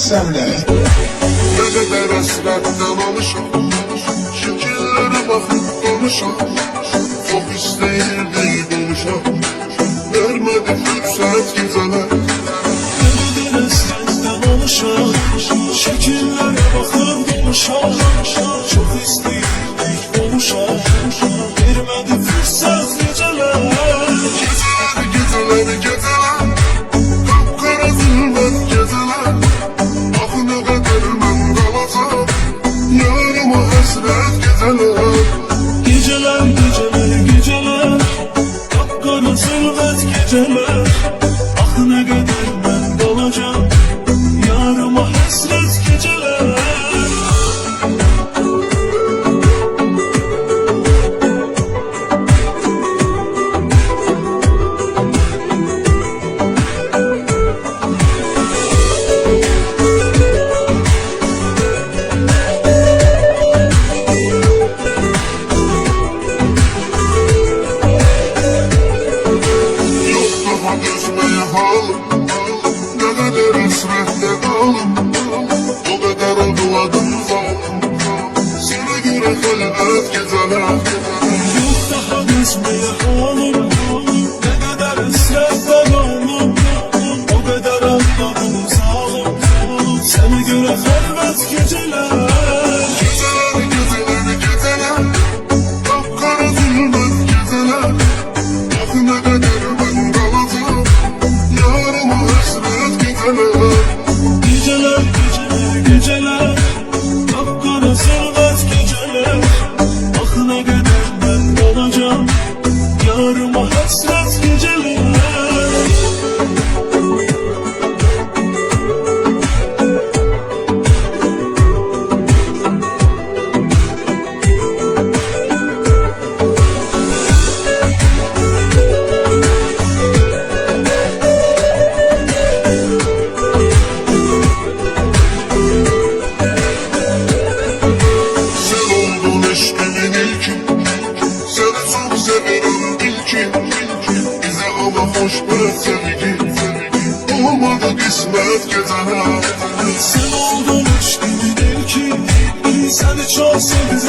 senle. Ne kadar hasretten alışam, şekillere bakıp konuşam. Çok isteyirdi konuşam, vermedi fırsat geceler. Ne kadar hasretten alışam, şekillere bakıp konuşam. Çok isteyirdi konuşam, vermedi fırsat geceler. Geceler, geceler, kapkara zulmet geceler. Ah ne kadar ben kalacağım, yarıma hasret geceler. Geceler, geceler, geceler, kapkara zulmet geceler. Ah ne kadar ben kalacağım, yarıma hasret geceler. Daha gözmeye halım, ne kadar hasretle kalım. O kadar adıladım zalim, sana göre felbet geceler. Yok daha gözmeye halim, ne kadar hasretle kaldım. O kadar anladım zalim, sana göre felbet geceler. Geceler, geceler, geceler, kapkara zulmet geceler. Ah ne kadar ben kalacağım, yarıma hasret geceler. Geceler, geceler, geceler, kapkara zulmet geceler. Ah ne kadar ben kalacağım, yarıma hasret geceler. Sen oldun eşkimin ilki, seni çok severim bil ki. Bize ama hoş bir sevgi, olmadı kısmet geceler. Sen oldun aşkımın ilki, seni çok sevdim.